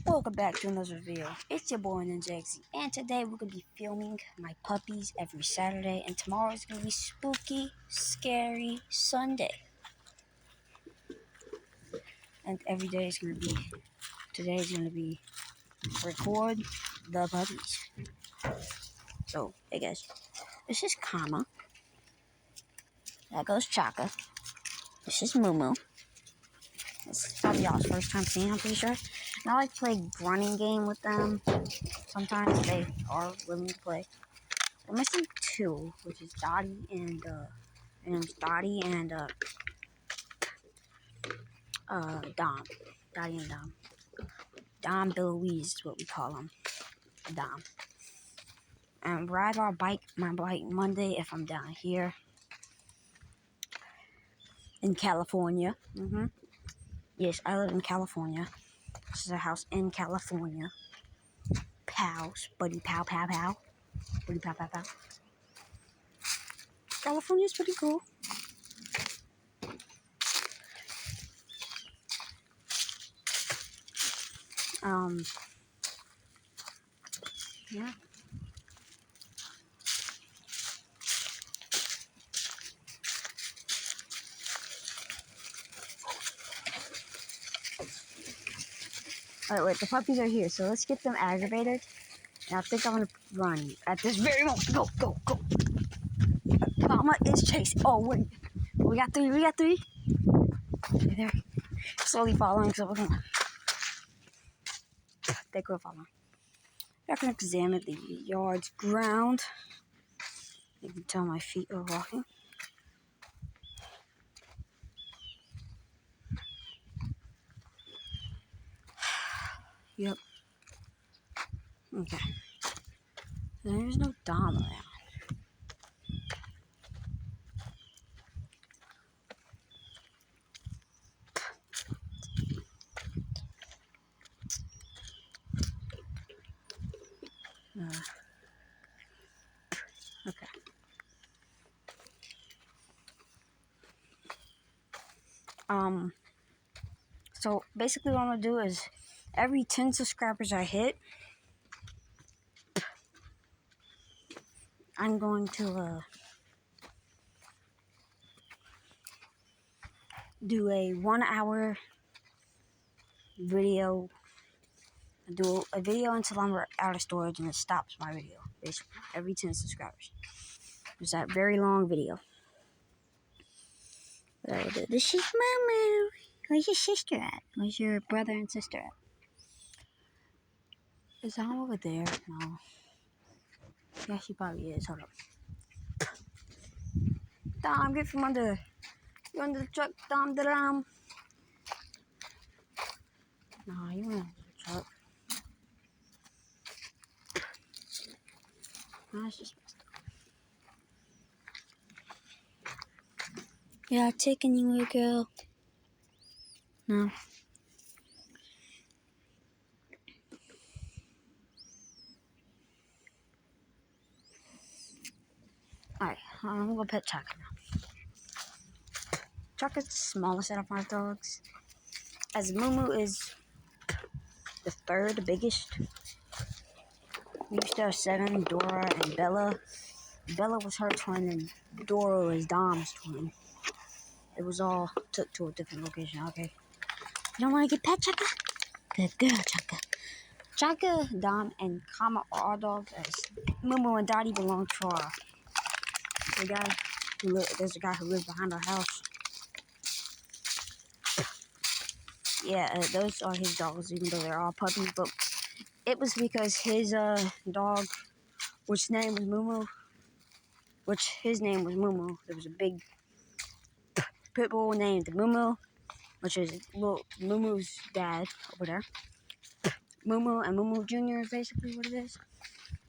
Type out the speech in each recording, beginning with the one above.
Welcome back to another video. It's your boy Ninja, and today we're gonna be filming my puppies every Saturday, and tomorrow is gonna be spooky, scary Sunday. And every day is gonna be record the puppies. So hey guys, this is Kama. That goes Chaka. This is Moo. This is probably y'all's first time seeing, I'm pretty sure. And I like to play running game with them. Sometimes they are willing to play. I'm missing two, which is Dottie and Dom. Dottie and Dom. Dom DeLuise is what we call him. Dom. And ride my bike Monday if I'm down here in California. Yes, I live in California. This is a house in California. Pals, buddy, pow, pow, pow. Buddy, pow, pow, pow. California's pretty cool. Yeah. Alright, wait, the puppies are here, so let's get them aggravated. And I think I'm gonna run at this very moment. Go, go, go. Mama is chasing. Oh, wait. We got three. Okay, they're slowly following, so we're gonna. They go following. I can examine the yard's ground. You can tell my feet are walking. Yep. Okay. There's no Dom around. Okay. So basically what I'm gonna do is every 10 subscribers I hit, I'm going to do a 1 hour video. Do a video until I'm out of storage and it stops my video. Basically, every 10 subscribers. There's that very long video. This is Mama. Where's your sister at? Where's your brother and sister at? Is Dom over there? No. Yeah, she probably is. Hold up. Dom, get from under. You under the truck, Dom. No, you went under the truck. No, it's just messed up. Yeah, taking you away, girl. No. Alright, I'm gonna pet Chaka now. Chaka's the smallest out of my dogs. As Moo is the third biggest. We used to have 7, Dora and Bella. Bella was her twin and Dora was Dom's twin. It was all took to a different location. Okay. You don't want to get pet, Chaka? Good girl, Chaka. Chaka, Dom, and Kama are our dogs, as Moo and Dottie belong to the guy there's a guy who lives behind our house. Yeah, those are his dogs, even though they're all puppies. But it was because his dog, which his name was Moo. There was a big pit bull named Moo, which is Moo's dad over there. Moo and Moo Jr. is basically what it is,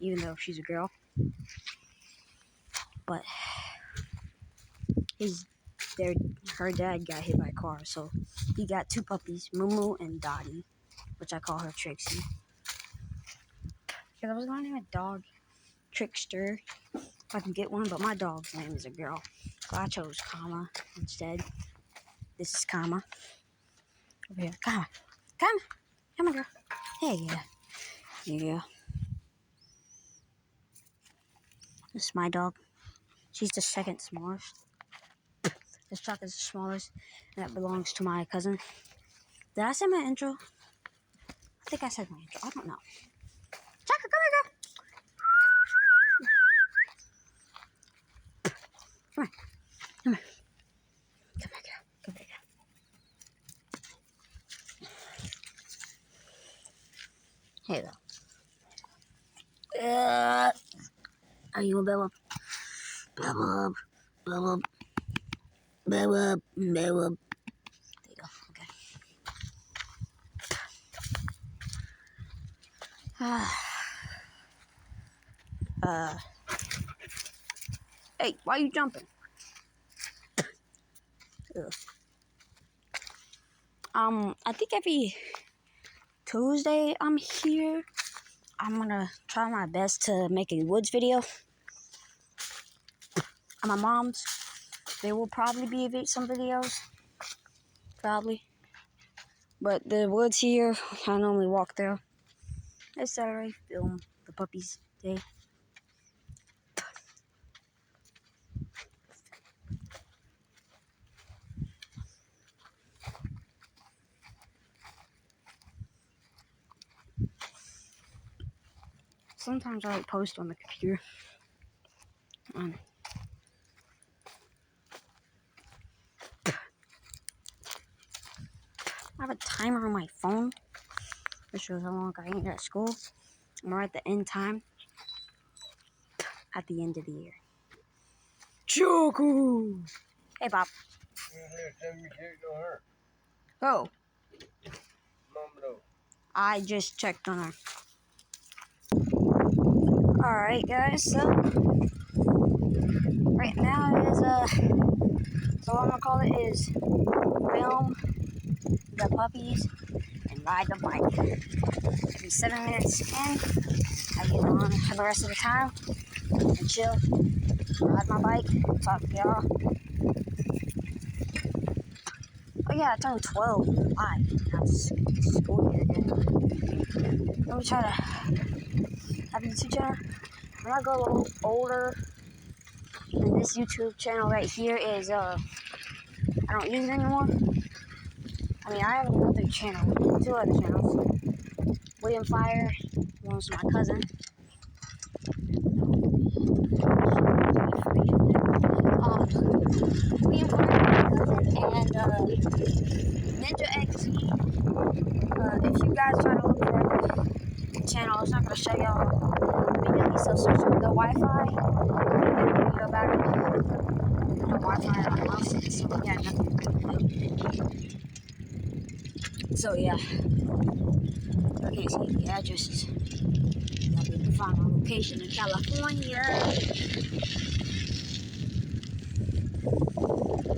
even though she's a girl. But her dad got hit by a car, so he got 2 puppies, Moo and Dottie, which I call her Trixie. Because I was going to name a dog Trickster if I can get one, but my dog's name is a girl, so I chose Kama instead. This is Kama. Over here. Kama. Come on, girl. Hey, yeah. This is my dog. She's the second smallest. This truck is the smallest, and that belongs to my cousin. Did I say my intro? I think I said my intro. I don't know. Chaka, come here, girl. Come here. Come here. Come here, girl. Come here, girl. Here you go. Are you a bellow? Bellow. Bellow. Bellow. Bellow. There you go. Okay. Hey, why are you jumping? Ugh. I think every Tuesday I'm here. I'm gonna try my best to make a woods video. At my mom's, there will probably be some videos. Probably. But the woods here, I normally walk there. It's Saturday, film the puppies day. Sometimes I post on the computer. I have a timer on my phone, which shows how long I ain't at school. I'm right at the end time. At the end of the year. Choco! Hey, Bob. Oh. I just checked on her. Alright, guys, so right now is so what I'm gonna call it is film the puppies and ride the bike. It'll be 7 minutes in. I get on for the rest of the time and chill, ride my bike, talk to y'all. Oh yeah, I turned 12. Why? Now it's school year again. Let me try to have a YouTube channel. When I go a little older, and this YouTube channel right here is I don't use it anymore. I mean, I have another channel, 2 other channels. William Fire, one's my cousin. William Fire, my cousin, and Ninja XZ. If you guys try to look for the channel, it's not gonna show y'all immediately. So search for the Wi-Fi. Video about it. No Wi-Fi on my house, so yeah, nothing to do. So yeah. Okay, so the address is I'll be able to find my location in California.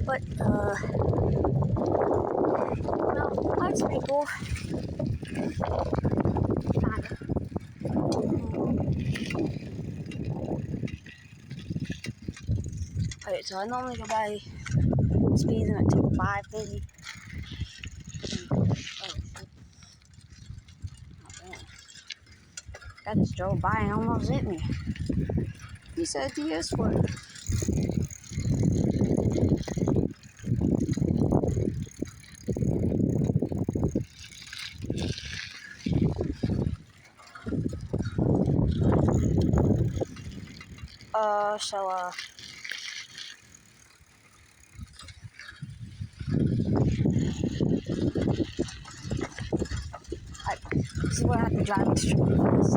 But well, life's pretty cool. Kinda. Alright, so I normally go by speed limit to 550. I just drove by and almost hit me. He said the S word. This is what I have to drive extremely fast.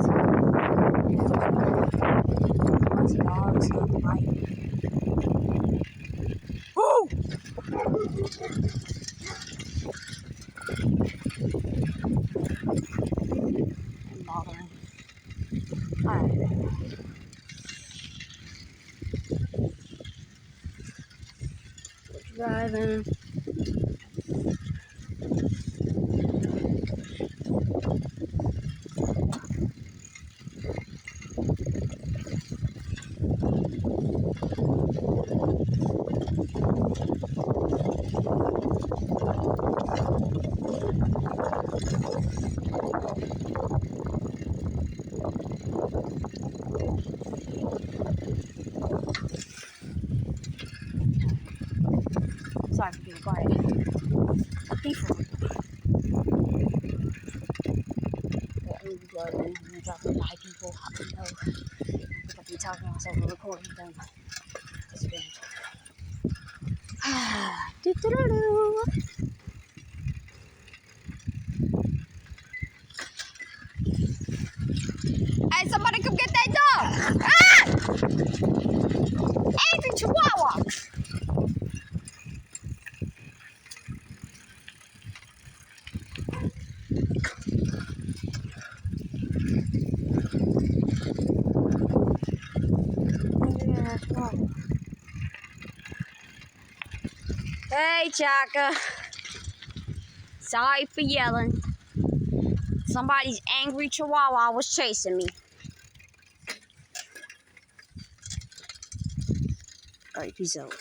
Lots of dogs on the bike. Woo! I'm bothering. Alright. Driving. I'm gonna drop it by people. I don't know. I think I'll be talking to myself and recording them. It's bad. Do-do-do-do. Hey, somebody come get that dog! Ah! Angry Chihuahua! Hey, Chaka. Sorry for yelling. Somebody's angry Chihuahua was chasing me. Alright, peace out.